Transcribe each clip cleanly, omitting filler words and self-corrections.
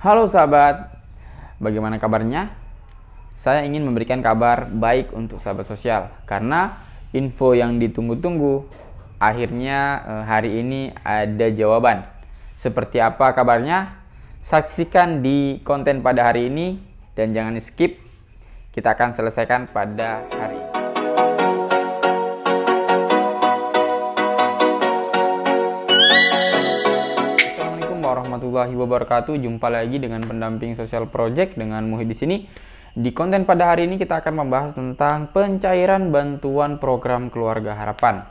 Halo sahabat, bagaimana kabarnya? Saya ingin memberikan kabar baik untuk sahabat sosial karena info yang ditunggu-tunggu akhirnya hari ini ada jawaban. Seperti apa kabarnya? Saksikan di konten pada hari ini dan jangan skip. Kita akan selesaikan pada hari ini. Warahmatullahi wabarakatuh. Jumpa lagi dengan pendamping sosial project dengan Muhid di sini. Di konten pada hari ini kita akan membahas tentang pencairan bantuan program Keluarga Harapan.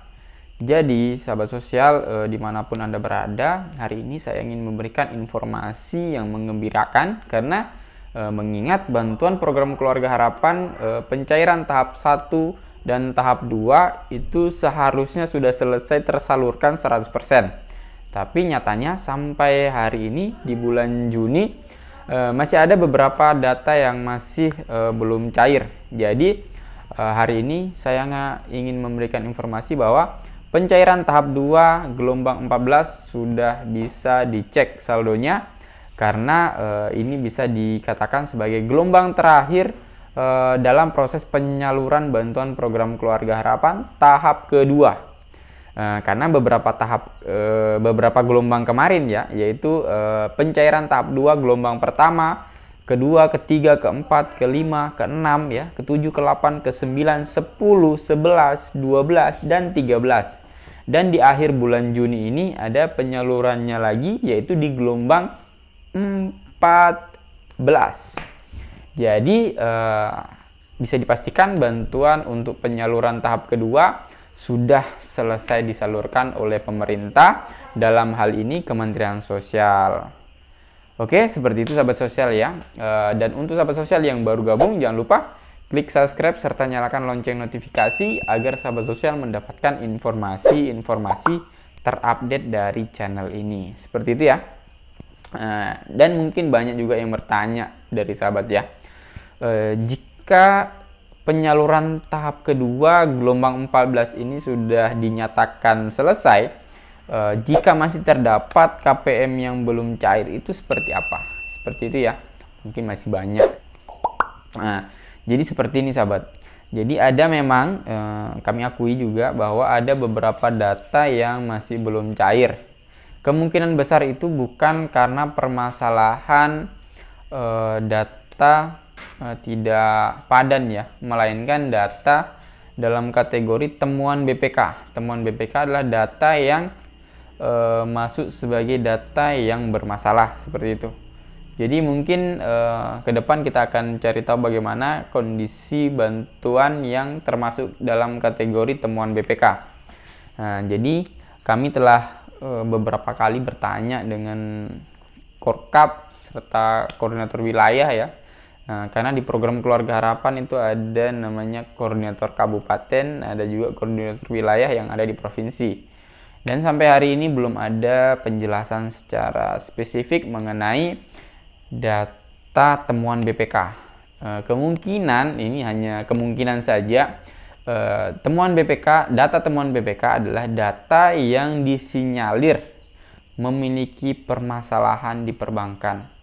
Jadi sahabat sosial dimanapun Anda berada, hari ini saya ingin memberikan informasi yang menggembirakan karena mengingat bantuan program Keluarga Harapan pencairan tahap 1 dan tahap 2 itu seharusnya sudah selesai tersalurkan 100%. Tapi nyatanya sampai hari ini di bulan Juni masih ada beberapa data yang masih belum cair. Jadi hari ini saya ingin memberikan informasi bahwa pencairan tahap 2 gelombang 14 sudah bisa dicek saldonya karena ini bisa dikatakan sebagai gelombang terakhir dalam proses penyaluran bantuan program Keluarga Harapan tahap kedua. Karena beberapa gelombang kemarin ya, yaitu pencairan tahap 2 gelombang pertama, kedua, ketiga, keempat, kelima, keenam ya, ketujuh, ke-8, ke-9, 10, 11, 12 dan 13. Dan di akhir bulan Juni ini ada penyalurannya lagi yaitu di gelombang 14. Jadi bisa dipastikan bantuan untuk penyaluran tahap kedua sudah selesai disalurkan oleh pemerintah, dalam hal ini Kementerian Sosial. Oke, seperti itu sahabat sosial ya. Dan untuk sahabat sosial yang baru gabung, jangan lupa klik subscribe serta nyalakan lonceng notifikasi agar sahabat sosial mendapatkan informasi-informasi terupdate dari channel ini. Seperti itu ya. Dan mungkin banyak juga yang bertanya dari sahabat ya. Jika penyaluran tahap kedua gelombang 14 ini sudah dinyatakan selesai, jika masih terdapat KPM yang belum cair itu seperti apa? Seperti itu ya, mungkin masih banyak. Nah, jadi seperti ini sahabat. Jadi ada memang kami akui juga bahwa ada beberapa data yang masih belum cair. Kemungkinan besar itu bukan karena permasalahan data tidak padan ya, melainkan data dalam kategori temuan BPK. Temuan BPK adalah data yang masuk sebagai data yang bermasalah seperti itu. Jadi mungkin ke depan kita akan cari tahu bagaimana kondisi bantuan yang termasuk dalam kategori temuan BPK. Nah, jadi kami telah beberapa kali bertanya dengan Korkap serta koordinator wilayah ya. Nah, karena di program Keluarga Harapan itu ada namanya koordinator kabupaten, ada juga koordinator wilayah yang ada di provinsi. Dan sampai hari ini belum ada penjelasan secara spesifik mengenai data temuan BPK. Kemungkinan, ini hanya kemungkinan saja, data temuan BPK adalah data yang disinyalir memiliki permasalahan di perbankan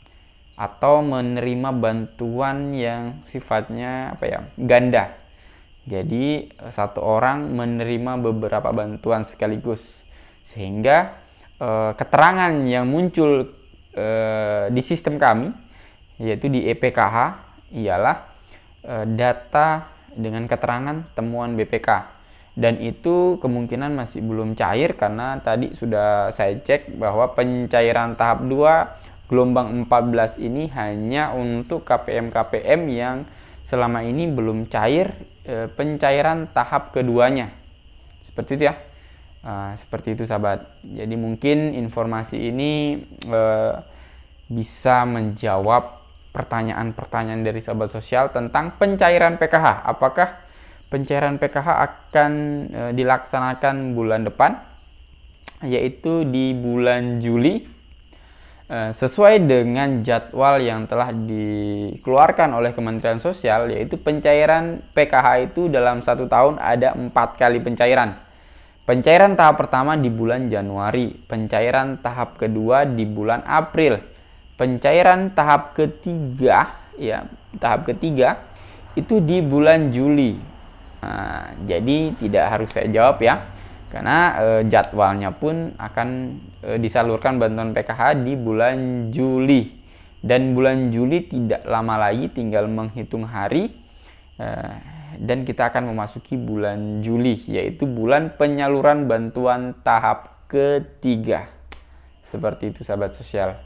atau menerima bantuan yang sifatnya ganda. Jadi satu orang menerima beberapa bantuan sekaligus, sehingga keterangan yang muncul di sistem kami yaitu di EPKH ialah data dengan keterangan temuan BPK, dan itu kemungkinan masih belum cair karena tadi sudah saya cek bahwa pencairan tahap 2 gelombang 14 ini hanya untuk KPM-KPM yang selama ini belum cair pencairan tahap keduanya. Seperti itu ya. Seperti itu sahabat. Jadi mungkin informasi ini bisa menjawab pertanyaan-pertanyaan dari sahabat sosial tentang pencairan PKH. Apakah pencairan PKH akan dilaksanakan bulan depan, yaitu di bulan Juli, sesuai dengan jadwal yang telah dikeluarkan oleh Kementerian Sosial, yaitu pencairan PKH itu dalam 1 tahun ada 4 kali pencairan. Pencairan tahap pertama di bulan Januari, pencairan tahap kedua di bulan April, pencairan tahap ketiga, ya, tahap ketiga itu di bulan Juli. Nah, jadi tidak harus saya jawab ya, karena jadwalnya pun akan disalurkan bantuan PKH di bulan Juli. Dan bulan Juli tidak lama lagi, tinggal menghitung hari, dan kita akan memasuki bulan Juli, yaitu bulan penyaluran bantuan tahap ketiga. Seperti itu sahabat sosial.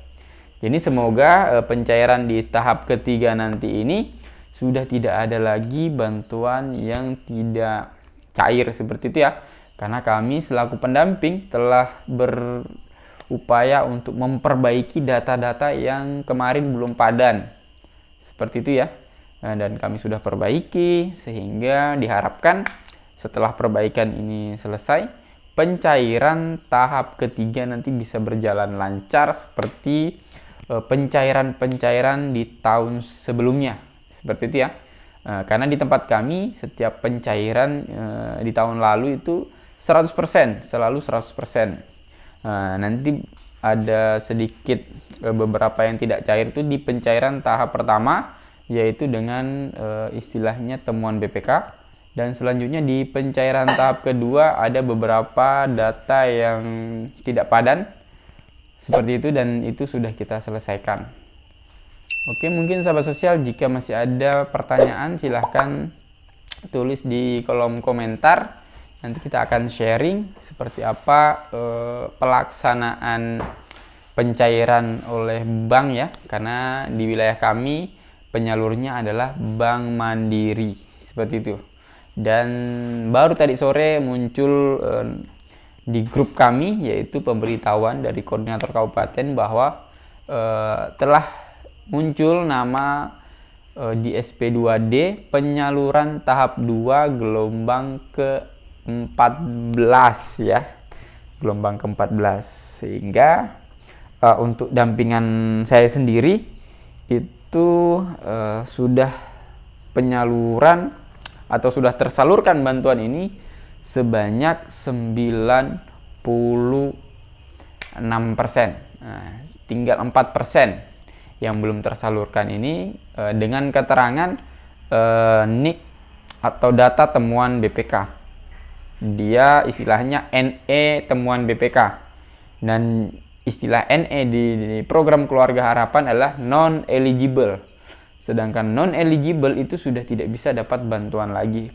Jadi semoga pencairan di tahap ketiga nanti ini sudah tidak ada lagi bantuan yang tidak cair seperti itu ya. Karena kami selaku pendamping telah berupaya untuk memperbaiki data-data yang kemarin belum padan. Seperti itu ya. Dan kami sudah perbaiki sehingga diharapkan setelah perbaikan ini selesai, pencairan tahap ketiga nanti bisa berjalan lancar seperti pencairan-pencairan di tahun sebelumnya. Seperti itu ya. Karena di tempat kami setiap pencairan di tahun lalu itu 100%, selalu 100%. Nanti ada sedikit beberapa yang tidak cair itu di pencairan tahap pertama, yaitu dengan istilahnya temuan BPK. Dan selanjutnya di pencairan tahap kedua ada beberapa data yang tidak padan. Seperti itu, dan itu sudah kita selesaikan. Oke, mungkin sahabat sosial jika masih ada pertanyaan silahkan tulis di kolom komentar. Nanti kita akan sharing seperti apa pelaksanaan pencairan oleh bank ya. Karena di wilayah kami penyalurnya adalah Bank Mandiri. Seperti itu. Dan baru tadi sore muncul di grup kami, yaitu pemberitahuan dari koordinator kabupaten bahwa telah muncul nama di SP2D penyaluran tahap 2 gelombang ke-14 ya. Gelombang ke-14. Sehingga untuk dampingan saya sendiri itu sudah penyaluran atau sudah tersalurkan bantuan ini sebanyak 96%. Tinggal 4% yang belum tersalurkan ini dengan keterangan NIK atau data temuan BPK. Dia istilahnya NE temuan BPK. Dan istilah NE di program Keluarga Harapan adalah non-eligible. Sedangkan non-eligible itu sudah tidak bisa dapat bantuan lagi.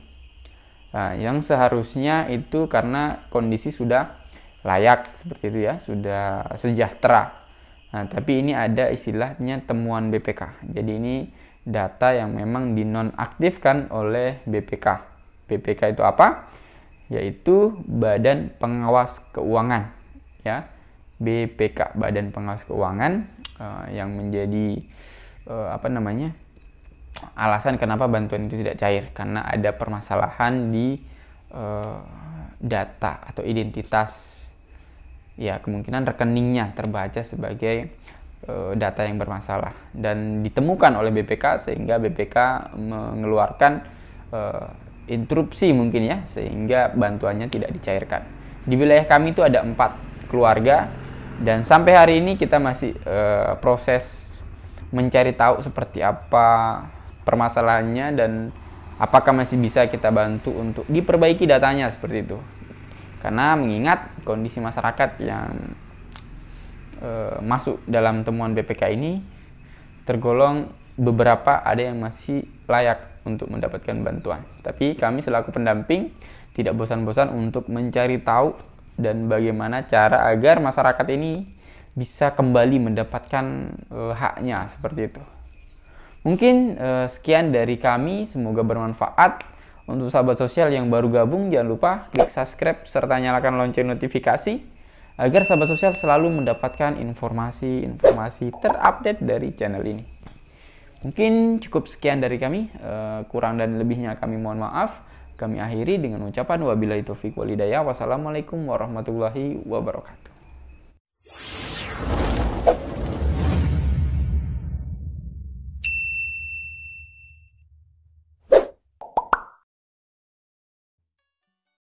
Nah, yang seharusnya itu karena kondisi sudah layak seperti itu ya, sudah sejahtera. Nah, tapi ini ada istilahnya temuan BPK. Jadi ini data yang memang dinonaktifkan oleh BPK. BPK itu apa? Yaitu Badan Pengawas Keuangan. Ya, BPK, Badan Pengawas Keuangan, yang menjadi alasan kenapa bantuan itu tidak cair. Karena ada permasalahan di data atau identitas. Ya, kemungkinan rekeningnya terbaca sebagai data yang bermasalah dan ditemukan oleh BPK, sehingga BPK mengeluarkan interupsi mungkin ya, sehingga bantuannya tidak dicairkan. Di wilayah kami itu ada 4 keluarga dan sampai hari ini kita masih proses mencari tahu seperti apa permasalahannya dan apakah masih bisa kita bantu untuk diperbaiki datanya seperti itu. Karena mengingat kondisi masyarakat yang masuk dalam temuan BPK ini tergolong beberapa ada yang masih layak untuk mendapatkan bantuan. Tapi kami selaku pendamping tidak bosan-bosan untuk mencari tahu dan bagaimana cara agar masyarakat ini bisa kembali mendapatkan haknya seperti itu. Mungkin sekian dari kami, semoga bermanfaat. Untuk sahabat sosial yang baru gabung, jangan lupa klik subscribe serta nyalakan lonceng notifikasi agar sahabat sosial selalu mendapatkan informasi-informasi terupdate dari channel ini. Mungkin cukup sekian dari kami, kurang dan lebihnya kami mohon maaf. Kami akhiri dengan ucapan wabillahi taufiq wal hidayah. Wassalamualaikum warahmatullahi wabarakatuh.